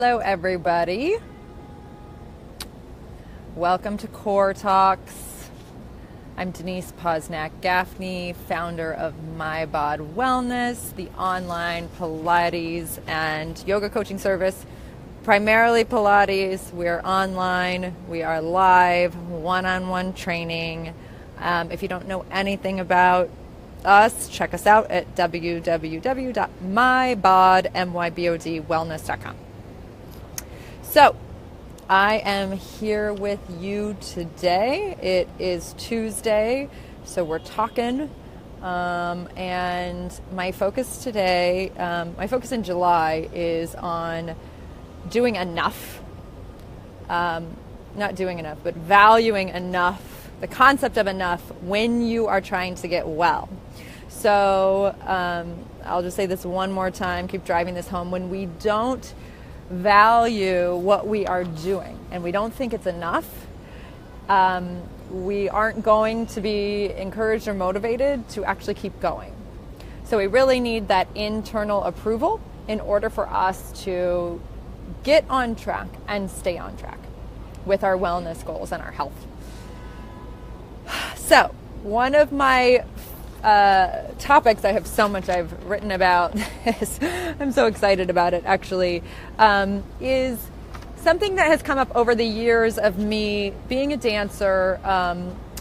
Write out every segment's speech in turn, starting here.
Hello everybody. Welcome to Core Talks. I'm Denise Posnack-Gaffney, founder of MyBOD Wellness, the online Pilates and yoga coaching service. Primarily Pilates. We're online, we are live, one-on-one training. If you don't know anything about us, check us out at www.mybodwellness.com. So, I am here with you today. It is Tuesday, so we're talking. And my focus today, my focus in July is on doing enough. Not doing enough, but valuing enough, the concept of enough when you are trying to get well. So, I'll just say this one more time, keep driving this home. When we don't value what we are doing and we don't think it's enough, we aren't going to be encouraged or motivated to actually keep going. So we really need that internal approval in order for us to get on track and stay on track with our wellness goals and our health. So one of my topics, I have so much I've written about this, I'm so excited about it actually, is something that has come up over the years of me being a dancer.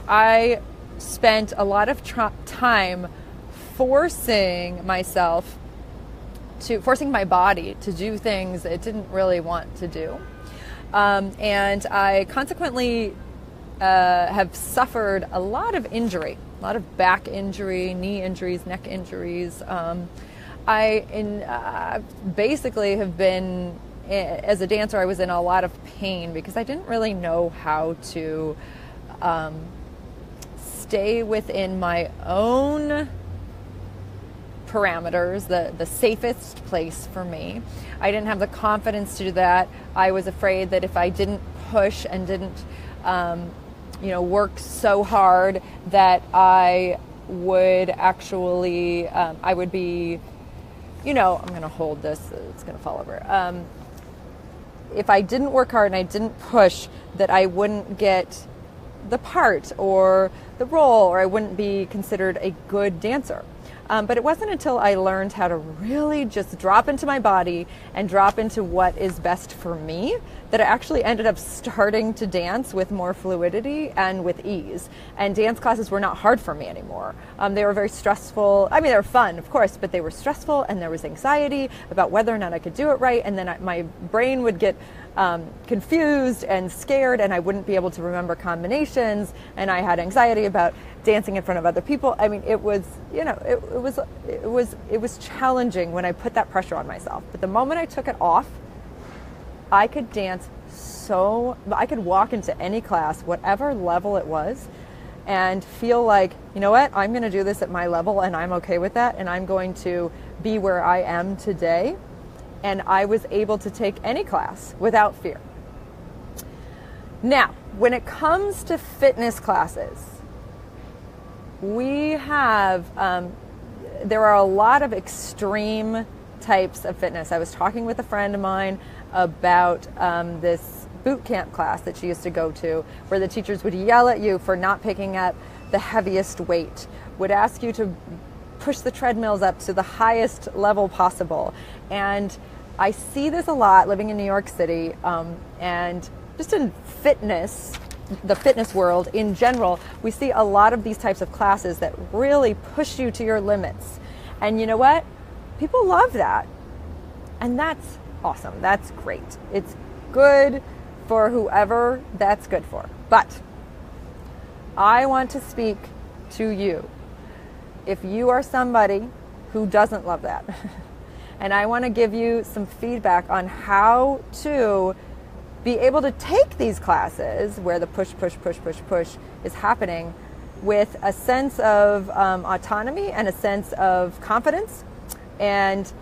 I spent a lot of time forcing my body to do things it didn't really want to do. And I consequently have suffered a lot of injury. A lot of back injury, knee injuries, neck injuries. I basically have been, as a dancer, I was in a lot of pain because I didn't really know how to stay within my own parameters, the safest place for me. I didn't have the confidence to do that. I was afraid that if I didn't push and didn't work so hard that I would actually, I would be, I'm going to hold this, it's going to fall over. If I didn't work hard and I didn't push, that I wouldn't get the part or the role, or I wouldn't be considered a good dancer. But it wasn't until I learned how to really just drop into my body and drop into what is best for me that I actually ended up starting to dance with more fluidity and with ease. And dance classes were not hard for me anymore. They were very stressful. I mean, they were fun, of course, but they were stressful, and there was anxiety about whether or not I could do it right. And then my brain would get confused and scared, and I wouldn't be able to remember combinations. And I had anxiety about dancing in front of other people. I mean, it was challenging when I put that pressure on myself. But the moment I took it off, I could dance I could walk into any class, whatever level it was, and feel like, you know what, I'm going to do this at my level, and I'm okay with that, and I'm going to be where I am today. And I was able to take any class without fear. Now, when it comes to fitness classes, we have, there are a lot of extreme types of fitness. I was talking with a friend of mine about this boot camp class that she used to go to, where the teachers would yell at you for not picking up the heaviest weight, would ask you to push the treadmills up to the highest level possible. And I see this a lot living in New York City, and just in fitness, the fitness world in general, we see a lot of these types of classes that really push you to your limits. And you know what? People love that. And that's awesome. That's great. It's good for whoever that's good for. But I want to speak to you. If you are somebody who doesn't love that, and I want to give you some feedback on how to be able to take these classes where the push is happening with a sense of autonomy and a sense of confidence and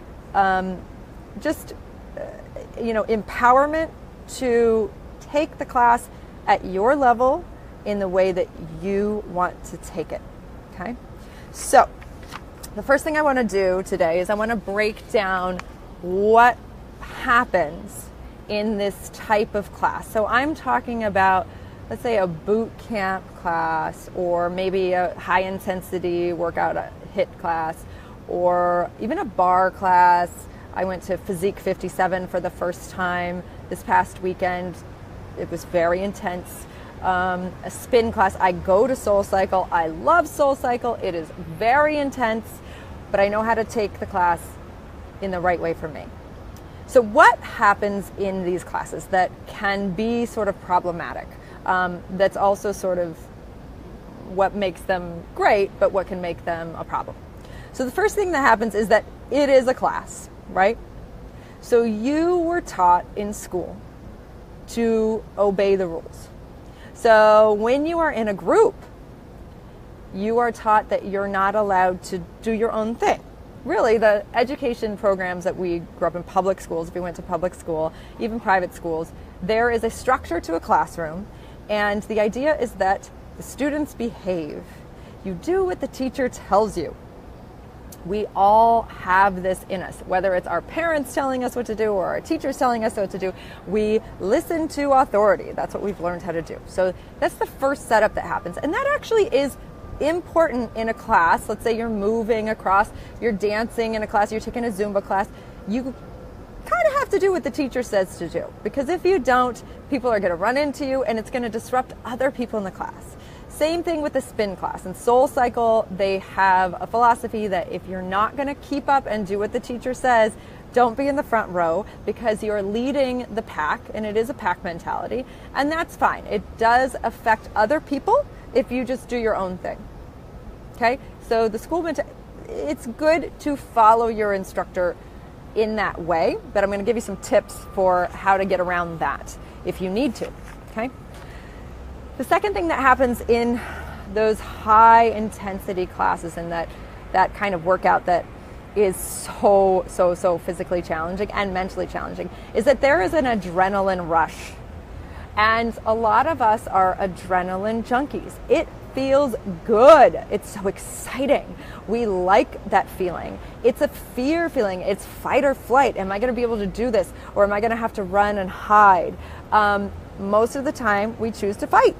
empowerment to take the class at your level in the way that you want to take it. Okay? So, the first thing I want to do today is I want to break down what happens in this type of class. So I'm talking about, let's say, a boot camp class, or maybe a high intensity workout HIIT class, or even a bar class. I went to Physique 57 for the first time this past weekend. It was very intense. A spin class. I go to SoulCycle. I love SoulCycle. It is very intense, but I know how to take the class in the right way for me. So what happens in these classes that can be sort of problematic? That's also sort of what makes them great, but what can make them a problem. So the first thing that happens is that it is a class, right? So you were taught in school to obey the rules. So when you are in a group, you are taught that you're not allowed to do your own thing. Really, the education programs that we grew up in public schools, if we went to public school, even private schools, there is a structure to a classroom, and the idea is that the students behave. You do what the teacher tells you. We all have this in us, whether it's our parents telling us what to do or our teachers telling us what to do. We listen to authority. That's what we've learned how to do. So that's the first setup that happens. And that actually is important in a class. Let's say you're moving across, you're dancing in a class, you're taking a Zumba class. You kind of have to do what the teacher says to do, because if you don't, people are going to run into you and it's going to disrupt other people in the class. Same thing with the spin class. In SoulCycle, they have a philosophy that if you're not going to keep up and do what the teacher says, don't be in the front row, because you're leading the pack, and it is a pack mentality, and that's fine. It does affect other people if you just do your own thing. Okay? So the school it's good to follow your instructor in that way, but I'm going to give you some tips for how to get around that if you need to. Okay? The second thing that happens in those high intensity classes and that kind of workout that is so physically challenging and mentally challenging is that there is an adrenaline rush. And a lot of us are adrenaline junkies. It feels good. It's so exciting. We like that feeling. It's a fear feeling. It's fight or flight. Am I going to be able to do this? Or am I going to have to run and hide? Most of the time we choose to fight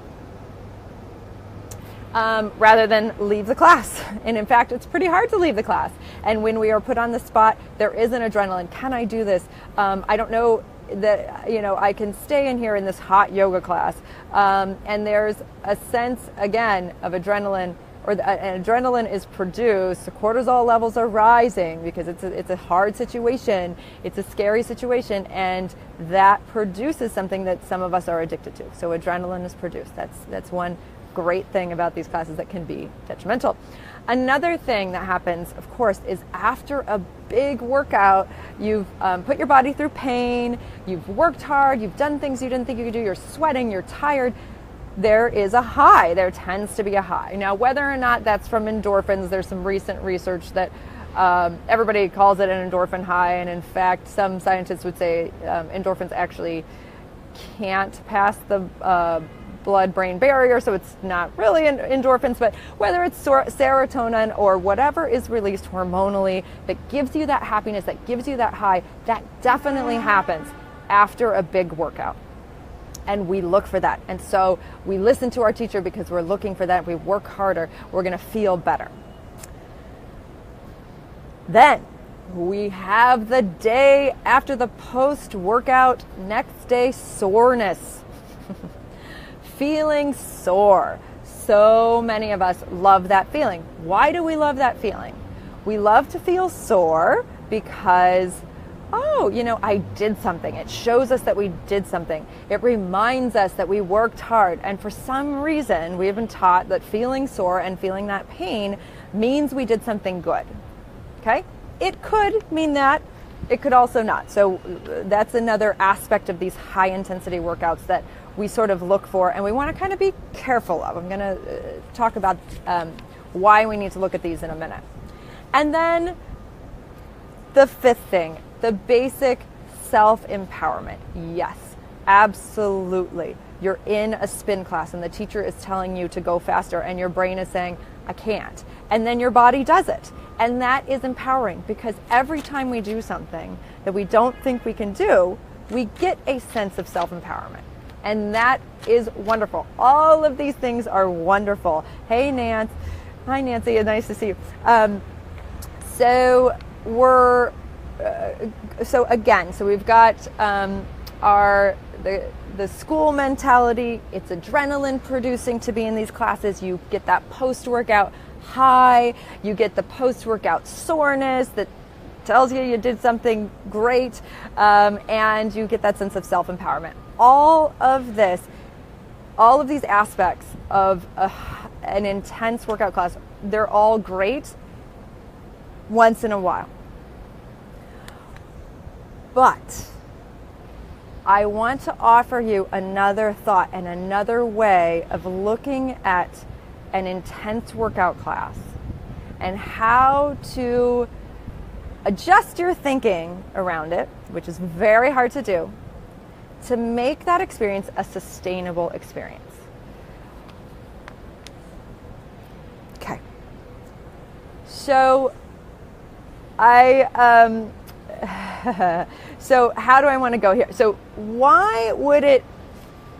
rather than leave the class. And in fact, it's pretty hard to leave the class. And when we are put on the spot, there is an adrenaline. Can I do this? I don't know that, I can stay in here in this hot yoga class. And there's a sense, again, of adrenaline, or an adrenaline is produced. The cortisol levels are rising because it's a hard situation. It's a scary situation. And that produces something that some of us are addicted to. So adrenaline is produced. That's one great thing about these classes that can be detrimental. Another thing that happens, of course, is after a big workout, you've put your body through pain, you've worked hard, you've done things you didn't think you could do, you're sweating, you're tired, there is a high. There tends to be a high. Now, whether or not that's from endorphins, there's some recent research that everybody calls it an endorphin high, and in fact, some scientists would say endorphins actually can't pass the blood-brain barrier, so it's not really endorphins, but whether it's serotonin or whatever is released hormonally that gives you that happiness, that gives you that high, that definitely happens after a big workout. And we look for that. And so we listen to our teacher because we're looking for that. We work harder, we're going to feel better. Then we have the day after the post-workout, next day soreness. Feeling sore. So many of us love that feeling. Why do we love that feeling? We love to feel sore because, I did something. It shows us that we did something. It reminds us that we worked hard. And for some reason, we have been taught that feeling sore and feeling that pain means we did something good. Okay? It could mean that. It could also not. So that's another aspect of these high intensity workouts that we sort of look for and we want to kind of be careful of. I'm going to talk about why we need to look at these in a minute. And then the fifth thing, the basic self-empowerment. Yes, absolutely. You're in a spin class and the teacher is telling you to go faster and your brain is saying, I can't. And then your body does it. And that is empowering because every time we do something that we don't think we can do, we get a sense of self-empowerment. And that is wonderful. All of these things are wonderful. Hey, Nance. Hi, Nancy. Nice to see you. So we've got the school mentality. It's adrenaline producing to be in these classes. You get that post-workout high. You get the post-workout soreness that tells you did something great, and you get that sense of self-empowerment. All of these aspects of an intense workout class, they're all great once in a while. But I want to offer you another thought and another way of looking at an intense workout class and how to adjust your thinking around it, which is very hard to do, to make that experience a sustainable experience. Okay. So so how do I want to go here? So why would it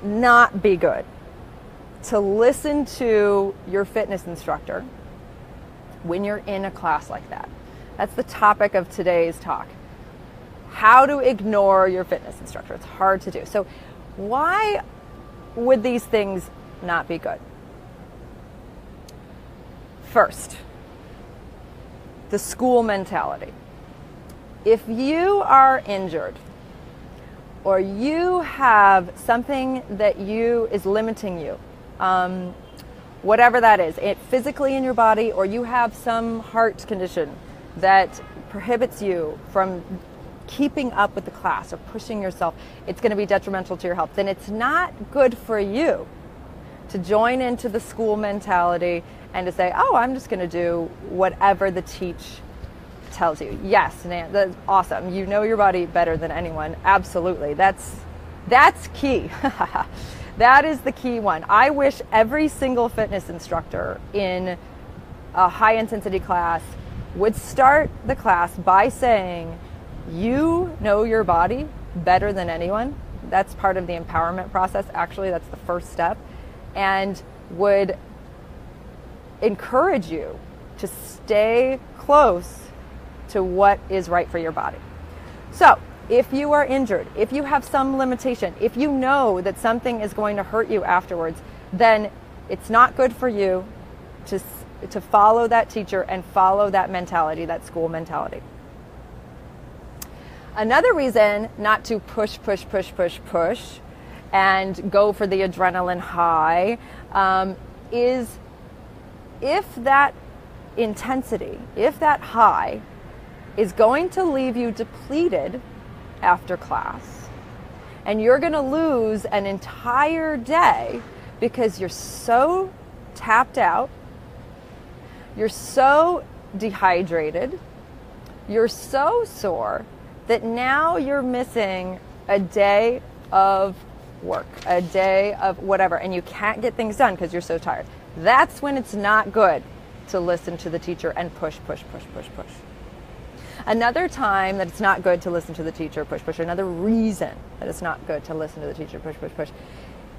not be good to listen to your fitness instructor when you're in a class like that? That's the topic of today's talk. How to ignore your fitness instructor. It's hard to do. So why would these things not be good? First, the school mentality. If you are injured or you have something that is limiting you, whatever that is, physically in your body, or you have some heart condition that prohibits you from keeping up with the class or pushing yourself, it's going to be detrimental to your health, then it's not good for you to join into the school mentality and to say, oh, I'm just going to do whatever the teach tells you. Yes, Nan, that's awesome. You know your body better than anyone. Absolutely. That's key. That is the key one. I wish every single fitness instructor in a high intensity class would start the class by saying, you know your body better than anyone. That's part of the empowerment process. Actually, that's the first step. And would encourage you to stay close to what is right for your body. So if you are injured, if you have some limitation, if you know that something is going to hurt you afterwards, then it's not good for you to follow that teacher and follow that mentality, that school mentality. Another reason not to push and go for the adrenaline high is if that intensity, if that high is going to leave you depleted after class, and you're going to lose an entire day because you're so tapped out, you're so dehydrated, you're so sore that now you're missing a day of work, a day of whatever, and you can't get things done because you're so tired. That's when it's not good to listen to the teacher and push. Another time that it's not good to listen to the teacher, push, another reason that it's not good to listen to the teacher, push,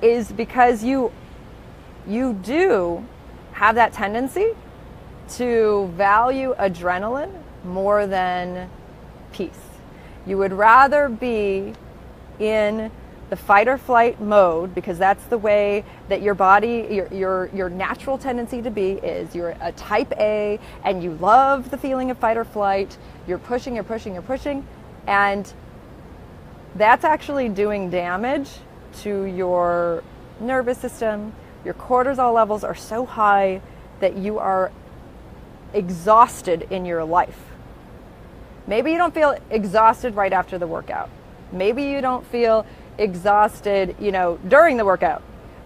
is because you do have that tendency to value adrenaline more than peace. You would rather be in the fight or flight mode because that's the way that your body, your natural tendency to be is. You're a type A and you love the feeling of fight or flight. You're pushing, and that's actually doing damage to your nervous system. Your cortisol levels are so high that you are exhausted in your life. Maybe you don't feel exhausted right after the workout. Maybe you don't feel exhausted, during the workout.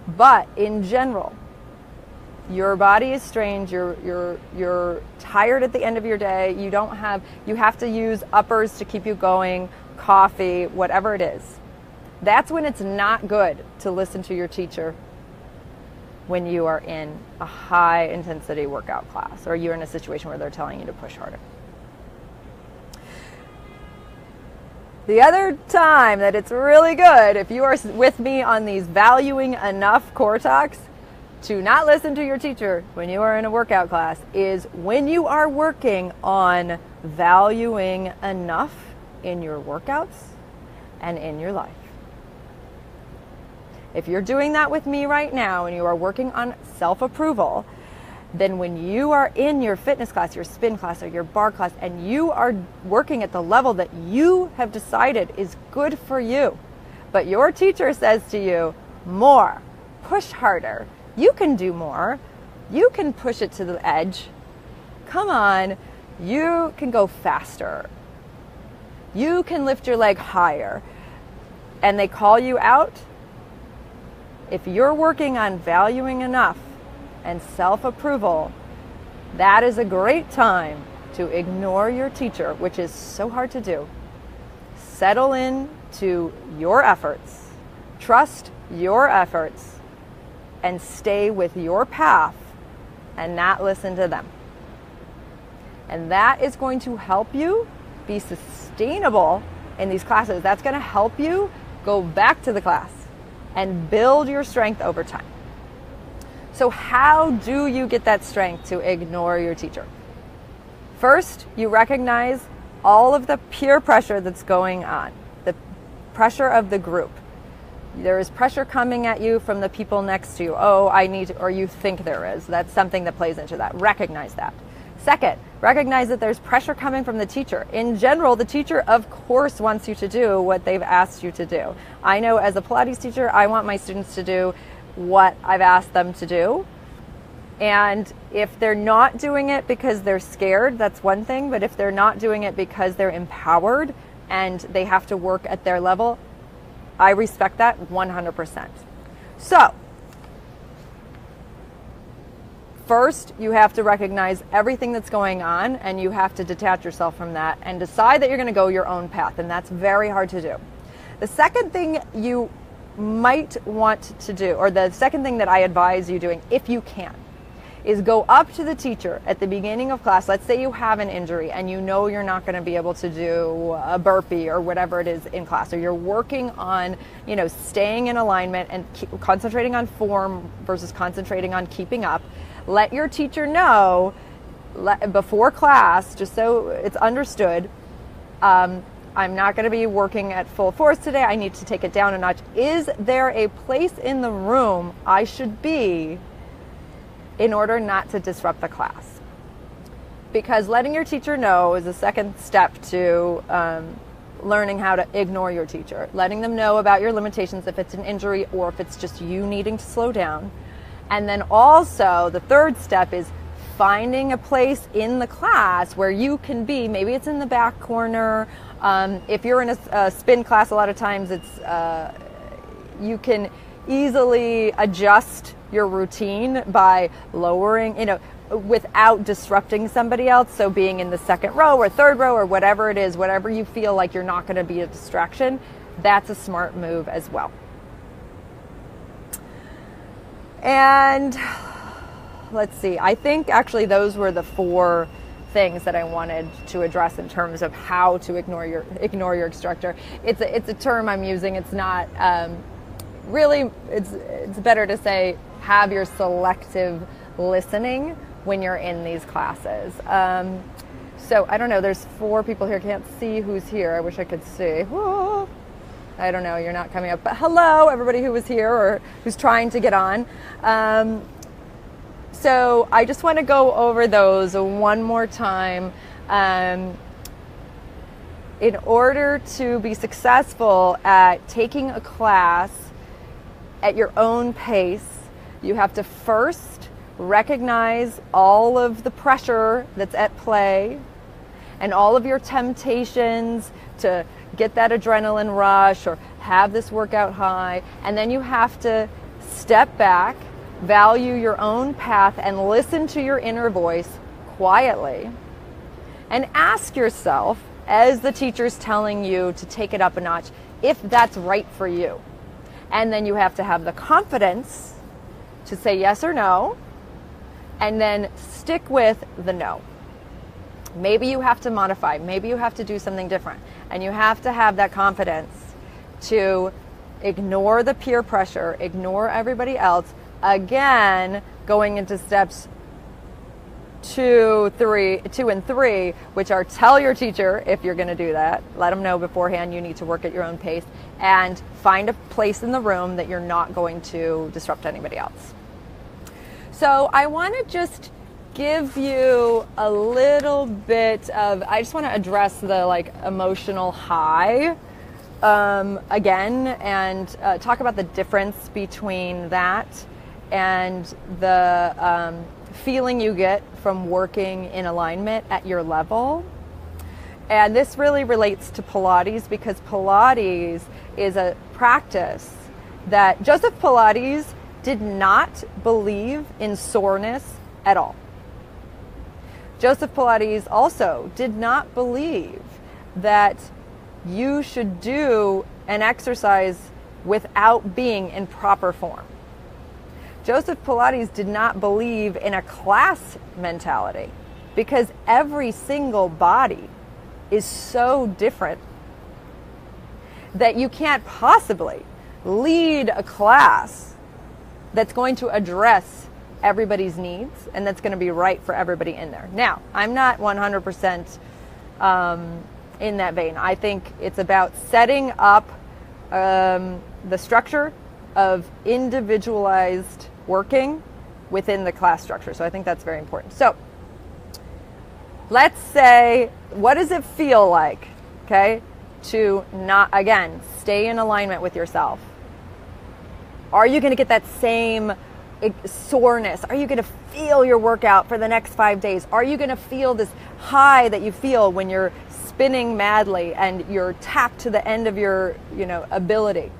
But in general, your body is strained, you're tired at the end of your day, you have to use uppers to keep you going, coffee, whatever it is. That's when it's not good to listen to your teacher when you are in a high intensity workout class or you're in a situation where they're telling you to push harder. The other time that it's really good, if you are with me on these valuing enough core talks, to not listen to your teacher when you are in a workout class is when you are working on valuing enough in your workouts and in your life. If you're doing that with me right now and you are working on self-approval, then when you are in your fitness class, your spin class, or your bar class, and you are working at the level that you have decided is good for you, but your teacher says to you, more, push harder, you can do more, you can push it to the edge, come on, you can go faster, you can lift your leg higher, and they call you out, if you're working on valuing enough and self-approval, that is a great time to ignore your teacher, which is so hard to do. Settle in to your efforts, trust your efforts, and stay with your path and not listen to them. And that is going to help you be sustainable in these classes. That's going to help you go back to the class and build your strength over time. So how do you get that strength to ignore your teacher? First, you recognize all of the peer pressure that's going on, the pressure of the group. There is pressure coming at you from the people next to you. Oh, I need to, or you think there is. That's something that plays into that. Recognize that. Second, recognize that there's pressure coming from the teacher. In general, the teacher, of course, wants you to do what they've asked you to do. I know as a Pilates teacher, I want my students to do what I've asked them to do. And if they're not doing it because they're scared, that's one thing. But if they're not doing it because they're empowered and they have to work at their level, I respect that 100%. So, first, you have to recognize everything that's going on, and you have to detach yourself from that and decide that you're going to go your own path, and that's very hard to do. The second thing you might want to do, or the second thing that I advise you doing, if you can, is go up to the teacher at the beginning of class. Let's say you have an injury and you know you're not going to be able to do a burpee or whatever it is in class, or you're working on, staying in alignment and concentrating on form versus concentrating on keeping up. Let your teacher know before class, just so it's understood, I'm not going to be working at full force today. I need to take it down a notch. Is there a place in the room I should be in order not to disrupt the class? Because letting your teacher know is a second step to learning how to ignore your teacher. Letting them know about your limitations if it's an injury or if it's just you needing to slow down. And then also the third step is finding a place in the class where you can be. Maybe it's in the back corner. If you're in a spin class, a lot of times it's you can easily adjust your routine by lowering, without disrupting somebody else. So being in the second row or third row or whatever it is, whatever you feel like you're not going to be a distraction, that's a smart move as well. And let's see, I think actually those were the 4 things that I wanted to address in terms of how to ignore your instructor. It's a term I'm using. It's not really. It's better to say have your selective listening when you're in these classes. So I don't know. There's 4 people here. Can't see who's here. I wish I could see. Whoa. I don't know. You're not coming up. But hello, everybody who was here or who's trying to get on. So I just want to go over those one more time. In order to be successful at taking a class at your own pace, you have to first recognize all of the pressure that's at play and all of your temptations to get that adrenaline rush or have this workout high. And then you have to step back, value your own path, and listen to your inner voice quietly. And ask yourself, as the teacher's telling you to take it up a notch, if that's right for you. And then you have to have the confidence to say yes or no, and then stick with the no. Maybe you have to modify. Maybe you have to do something different. And you have to have that confidence to ignore the peer pressure, ignore everybody else. Again, going into steps 2 and 3, which are tell your teacher if you're going to do that. Let them know beforehand you need to work at your own pace, and find a place in the room that you're not going to disrupt anybody else. So I want to just give you a little bit of, I just want to address the emotional high again, and talk about the difference between that and the feeling you get from working in alignment at your level. And this really relates to Pilates, because Pilates is a practice that Joseph Pilates did not believe in soreness at all. Joseph Pilates also did not believe that you should do an exercise without being in proper form. Joseph Pilates did not believe in a class mentality, because every single body is so different that you can't possibly lead a class that's going to address everybody's needs and that's going to be right for everybody in there. Now, I'm not 100% in that vein. I think it's about setting up the structure of individualized working within the class structure. So I think that's very important. So let's say, what does it feel like, okay, to not, again, stay in alignment with yourself? Are you going to get that same soreness? Are you going to feel your workout for the next 5 days? Are you going to feel this high that you feel when you're spinning madly and you're tapped to the end of your, ability?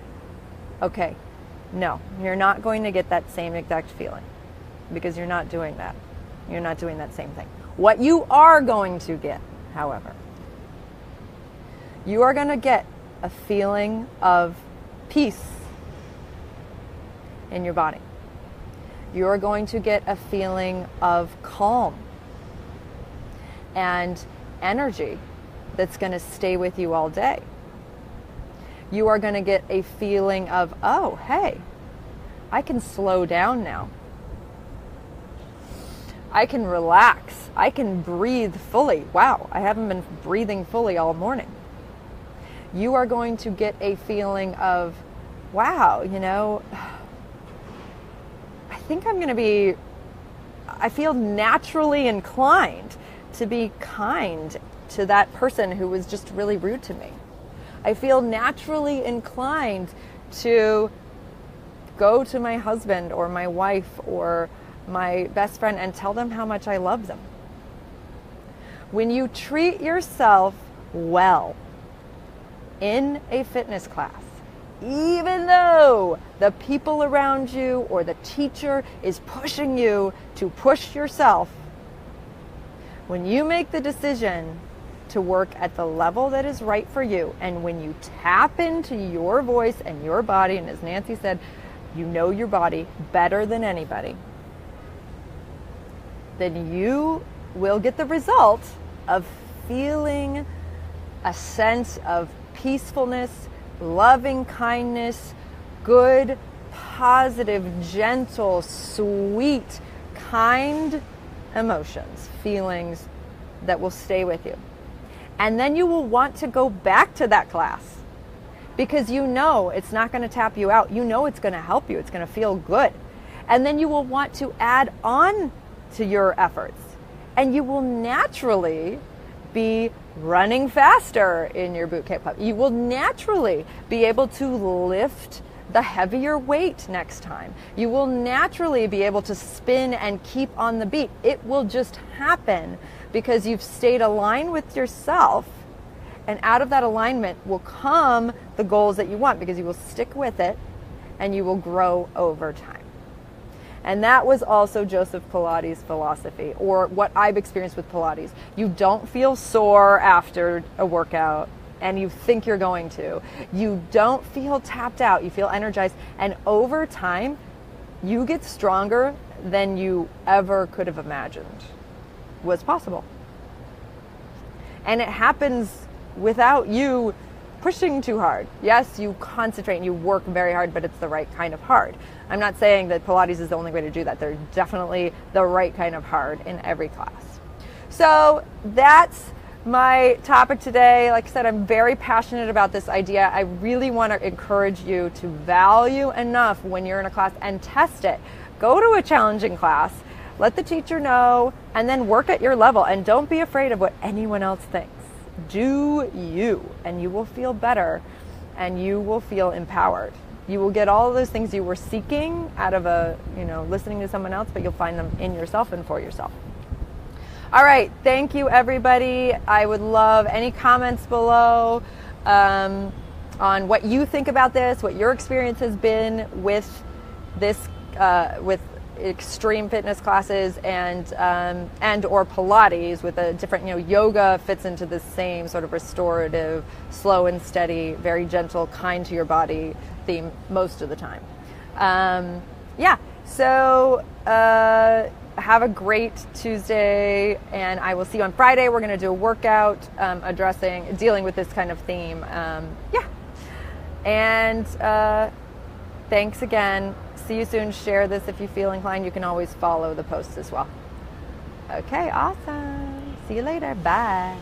Okay. No, you're not going to get that same exact feeling, because you're not doing that. You're not doing that same thing. What you are going to get, however, you are going to get a feeling of peace in your body. You are going to get a feeling of calm and energy that's going to stay with you all day. You are going to get a feeling of, oh, hey, I can slow down now. I can relax. I can breathe fully. Wow, I haven't been breathing fully all morning. You are going to get a feeling of, wow, I think I feel naturally inclined to be kind to that person who was just really rude to me. I feel naturally inclined to go to my husband or my wife or my best friend and tell them how much I love them. When you treat yourself well in a fitness class, even though the people around you or the teacher is pushing you to push yourself, when you make the decision to work at the level that is right for you, and when you tap into your voice and your body, and as Nancy said, you know your body better than anybody, then you will get the result of feeling a sense of peacefulness, loving kindness, good, positive, gentle, sweet, kind emotions, feelings that will stay with you. And then you will want to go back to that class, because you know it's not going to tap you out. You know it's going to help you. It's going to feel good. And then you will want to add on to your efforts. And you will naturally be running faster in your boot camp club. You will naturally be able to lift the heavier weight next time. You will naturally be able to spin and keep on the beat. It will just happen because you've stayed aligned with yourself, and out of that alignment will come the goals that you want, because you will stick with it and you will grow over time. And that was also Joseph Pilates' philosophy, or what I've experienced with Pilates. You don't feel sore after a workout, and you think you're going to. You don't feel tapped out. You feel energized. And over time, you get stronger than you ever could have imagined was possible. And it happens without you pushing too hard. Yes, you concentrate and you work very hard, but it's the right kind of hard. I'm not saying that Pilates is the only way to do that. There's definitely the right kind of hard in every class. So that's my topic today. Like I said, I'm very passionate about this idea. I really want to encourage you to value enough when you're in a class and test it. Go to a challenging class, let the teacher know, and then work at your level. And don't be afraid of what anyone else thinks. Do you, and you will feel better, and you will feel empowered. You will get all of those things you were seeking out of listening to someone else, but you'll find them in yourself and for yourself. All right, thank you, everybody. I would love any comments below on what you think about this, what your experience has been with this, with extreme fitness classes and or Pilates with a different, yoga fits into the same sort of restorative, slow and steady, very gentle, kind to your body theme most of the time. So have a great Tuesday, and I will see you on Friday. We're going to do a workout dealing with this kind of theme. And thanks again. See you soon. Share this if you feel inclined. You can always follow the posts as well. Okay, awesome. See you later. Bye.